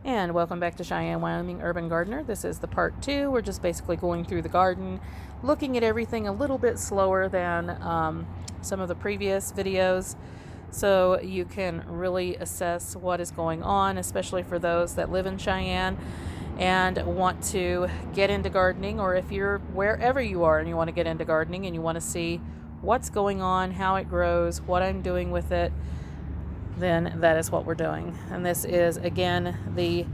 And welcome back to Cheyenne Wyoming Urban Gardener. This is the part 2. We're just basically going through the garden, looking at everything a little bit slower than some of the previous videos, so you can really assess what is going on, especially for those that live in Cheyenne and want to get into gardening, or if you're wherever you are and you want to get into gardening and you want to see what's going on, how it grows, what I'm doing with it, then that is what we're doing. And this is, again, the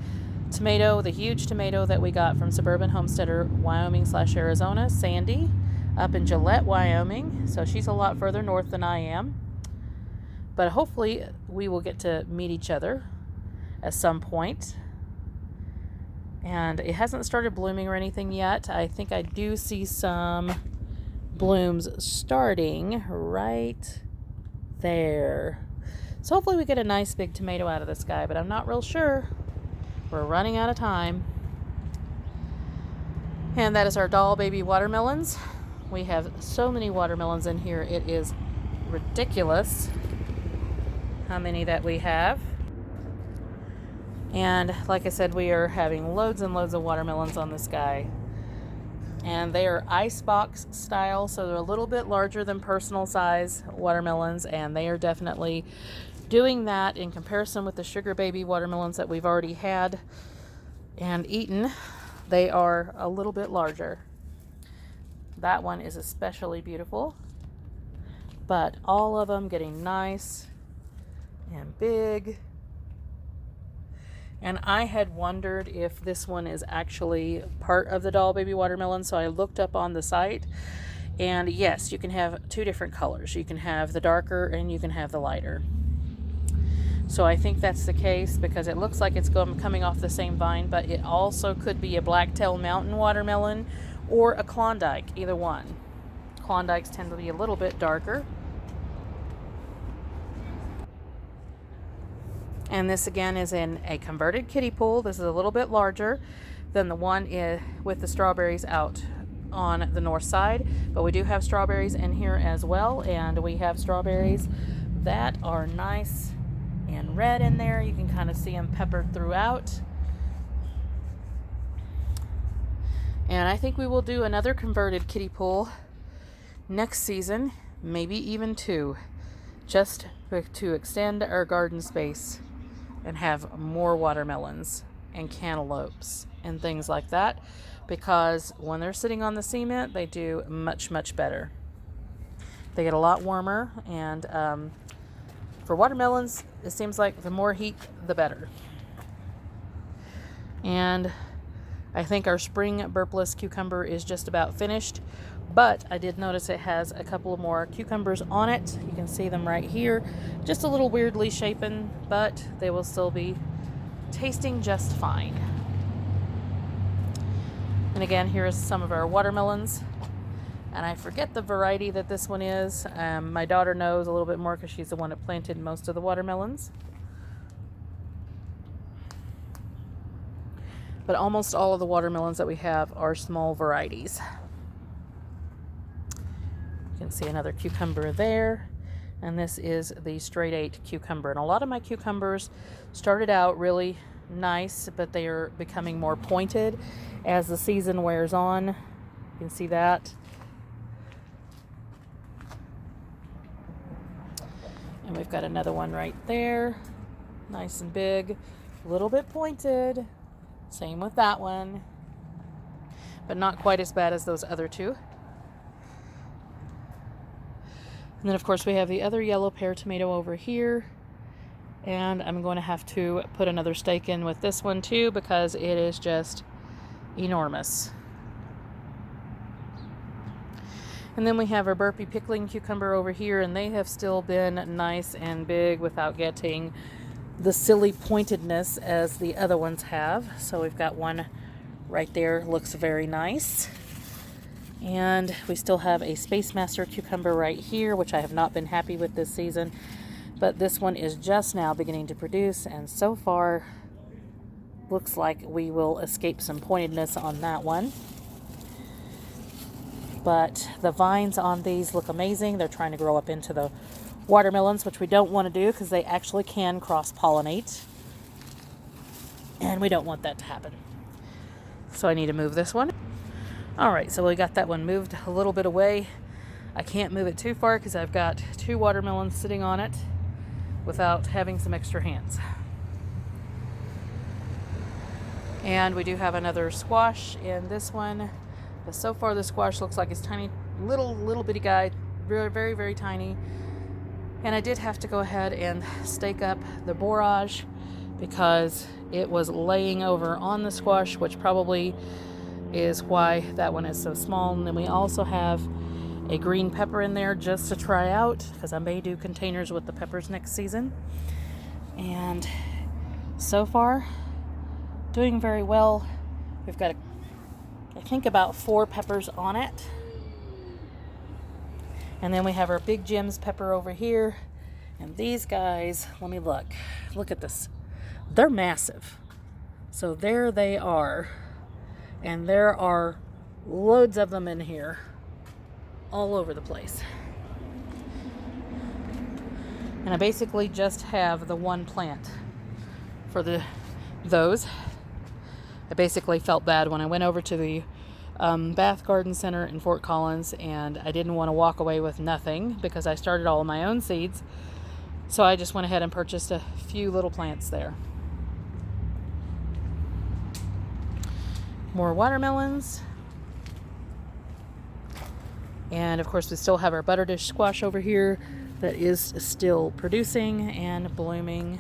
tomato, the huge tomato that we got from suburban homesteader Wyoming/Arizona, Sandy, up in Gillette, Wyoming. So she's a lot further north than I am. But hopefully we will get to meet each other at some point. And it hasn't started blooming or anything yet. I think I do see some blooms starting right there. So hopefully we get a nice big tomato out of this guy, but I'm not real sure. We're running out of time. And that is our doll baby watermelons. We have so many watermelons in here. It is ridiculous how many that we have. And like I said, we are having loads and loads of watermelons on this guy. And they are icebox style, so they're a little bit larger than personal size watermelons, and they are definitely doing that in comparison with the sugar baby watermelons that we've already had and eaten. They are a little bit larger. That one is especially beautiful, but all of them getting nice and big. And I had wondered if this one is actually part of the doll baby watermelon, so I looked up on the site, and yes, you can have two different colors. You can have the darker and you can have the lighter. So I think that's the case because it looks like it's coming off the same vine, but it also could be a Blacktail Mountain watermelon or a Klondike, either one. Klondikes tend to be a little bit darker. And this again is in a converted kiddie pool. This is a little bit larger than the one with the strawberries out on the north side, but we do have strawberries in here as well, and we have strawberries that are nice and red in there. You can kind of see them peppered throughout. And I think we will do another converted kiddie pool next season, maybe even two, just to extend our garden space and have more watermelons and cantaloupes and things like that, because when they're sitting on the cement, they do much, much better. They get a lot warmer, and for watermelons, it seems like the more heat, the better. And I think our spring burpless cucumber is just about finished, but I did notice it has a couple of more cucumbers on it. You can see them right here, just a little weirdly shapen, but they will still be tasting just fine. And again, here is some of our watermelons. And I forget the variety that this one is. My daughter knows a little bit more because she's the one that planted most of the watermelons. But almost all of the watermelons that we have are small varieties. You can see another cucumber there. And this is the straight 8 cucumber. And a lot of my cucumbers started out really nice, but they are becoming more pointed as the season wears on. You can see that. And we've got another one right there. Nice and big, a little bit pointed. Same with that one, but not quite as bad as those other two. And then of course we have the other yellow pear tomato over here. And I'm going to have to put another stake in with this one too, because it is just enormous. And then we have our burpee pickling cucumber over here, and they have still been nice and big without getting the silly pointedness as the other ones have. So we've got one right there, looks very nice. And we still have a Space Master cucumber right here, which I have not been happy with this season. But this one is just now beginning to produce, and so far looks like we will escape some pointedness on that one. But the vines on these look amazing. They're trying to grow up into the watermelons, which we don't want to do because they actually can cross-pollinate. And we don't want that to happen. So I need to move this one. All right, so we got that one moved a little bit away. I can't move it too far because I've got 2 watermelons sitting on it without having some extra hands. And we do have another squash in this one. But so far the squash looks like it's tiny, little bitty guy, very, very, very tiny. And I did have to go ahead and stake up the borage because it was laying over on the squash, which probably is why that one is so small. And then we also have a green pepper in there just to try out because I may do containers with the peppers next season. And so far, doing very well. We've got, I think, about 4 peppers on it. And then we have our Big Jim's pepper over here. And these guys, let me look. Look at this. They're massive. So there they are. And there are loads of them in here. All over the place. And I basically just have the one plant for those. I basically felt bad when I went over to the Bath Garden Center in Fort Collins, and I didn't want to walk away with nothing because I started all of my own seeds. So I just went ahead and purchased a few little plants there. More watermelons. And of course we still have our butterdish squash over here that is still producing and blooming.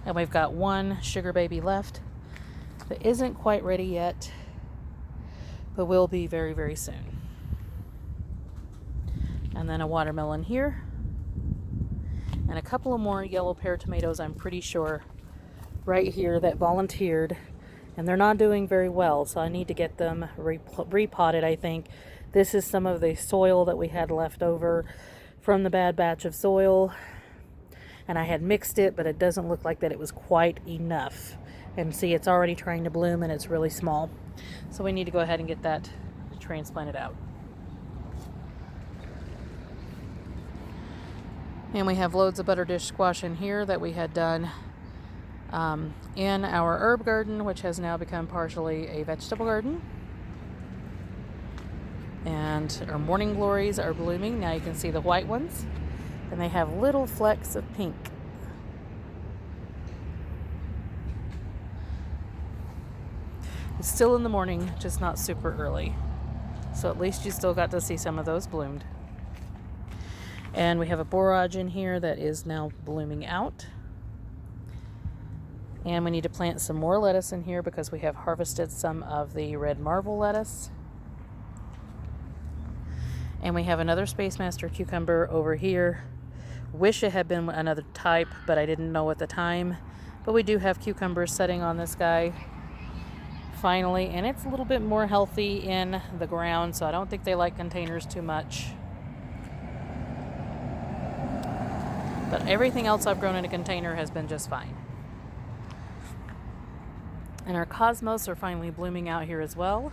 And we've got one sugar baby left that isn't quite ready yet, but will be very, very soon. And then a watermelon here. And a couple of more yellow pear tomatoes, I'm pretty sure, right here that volunteered. And they're not doing very well, so I need to get them repotted, I think. This is some of the soil that we had left over from the bad batch of soil. And I had mixed it, but it doesn't look like that it was quite enough. And see, it's already trying to bloom and it's really small. So we need to go ahead and get that transplanted out. And we have loads of butterdish squash in here that we had done in our herb garden, which has now become partially a vegetable garden. And our morning glories are blooming. Now you can see the white ones. And they have little flecks of pink. It's still in the morning, just not super early. So at least you still got to see some of those bloomed. And we have a borage in here that is now blooming out. And we need to plant some more lettuce in here because we have harvested some of the red marble lettuce. And we have another Space Master cucumber over here. Wish it had been another type, but I didn't know at the time. But we do have cucumbers setting on this guy finally, and it's a little bit more healthy in the ground, so I don't think they like containers too much. But everything else I've grown in a container has been just fine. And our cosmos are finally blooming out here as well.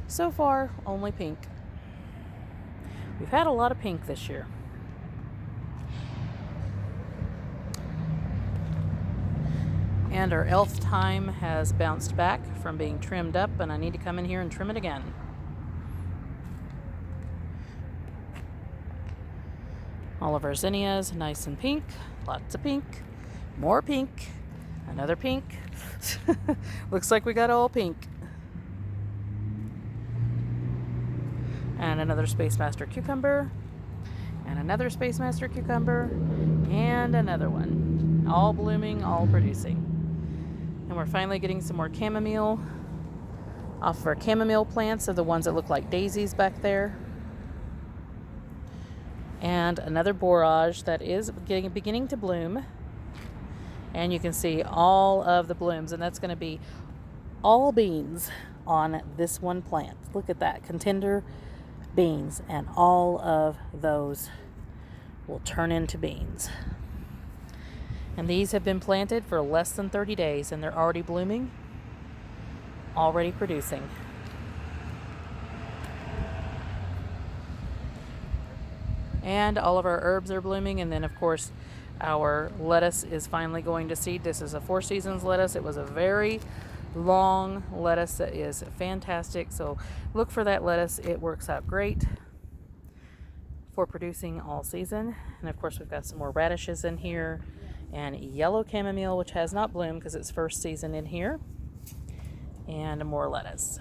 So far, only pink. We've had a lot of pink this year. And our elf thyme has bounced back from being trimmed up, and I need to come in here and trim it again. All of our zinnias, nice and pink. Lots of pink. More pink. Another pink. Looks like we got all pink. And another Space Master cucumber. And another Space Master cucumber. And another one. All blooming, all producing. And we're finally getting some more chamomile off of our chamomile plants, of the ones that look like daisies back there. And another borage that is beginning to bloom. And you can see all of the blooms, and that's going to be all beans on this one plant. Look at that, contender beans, and all of those will turn into beans. And these have been planted for less than 30 days, and they're already blooming, already producing. And all of our herbs are blooming, and then of course our lettuce is finally going to seed. This is a 4 seasons lettuce. It was a very long lettuce that is fantastic. So look for that lettuce. It works out great for producing all season. And of course, we've got some more radishes in here and yellow chamomile, which has not bloomed because it's first season in here, and more lettuce.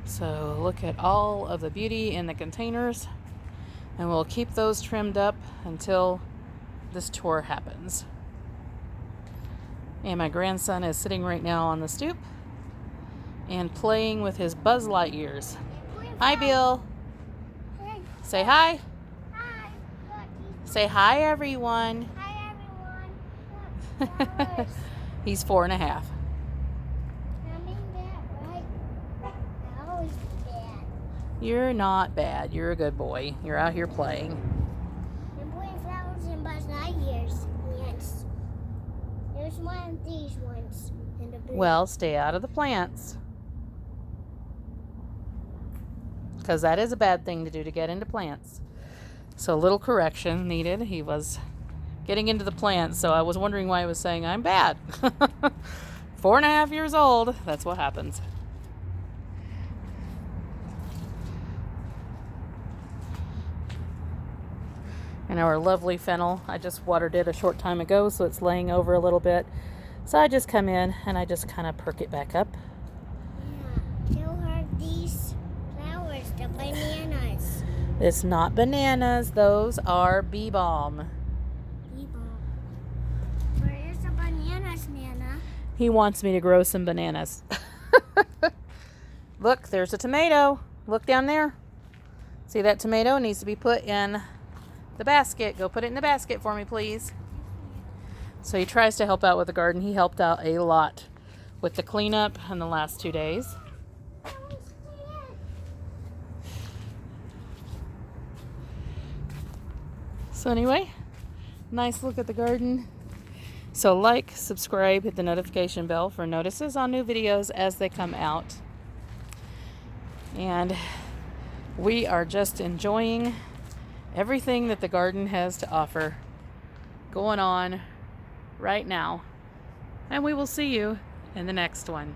So look at all of the beauty in the containers, and we'll keep those trimmed up until this tour happens. And my grandson is sitting right now on the stoop and playing with his Buzz Lightyears. Hi, Bill. Say hi. Hi. Say hi, everyone. Hi, everyone. He's 4.5. You're not bad. You're a good boy. You're out here playing. I'm putting flowers in Buzz Lightyear's plants. There's one of these ones in the blue. Well, stay out of the plants. Because that is a bad thing to do, to get into plants. So a little correction needed. He was getting into the plants, so I was wondering why he was saying I'm bad. 4.5 years old. That's what happens. And our lovely fennel, I just watered it a short time ago, so it's laying over a little bit. So I just come in and I just kind of perk it back up. Yeah, show her these flowers, the bananas. It's not bananas, those are bee balm. Bee balm. Where is the bananas, Nana? He wants me to grow some bananas. Look, there's a tomato. Look down there. See that tomato? It needs to be put in the basket. Go put it in the basket for me, please. So he tries to help out with the garden. He helped out a lot with the cleanup in the last 2 days. So anyway, nice look at the garden. So like, subscribe, hit the notification bell for notices on new videos as they come out. And we are just enjoying everything that the garden has to offer going on right now. And we will see you in the next one.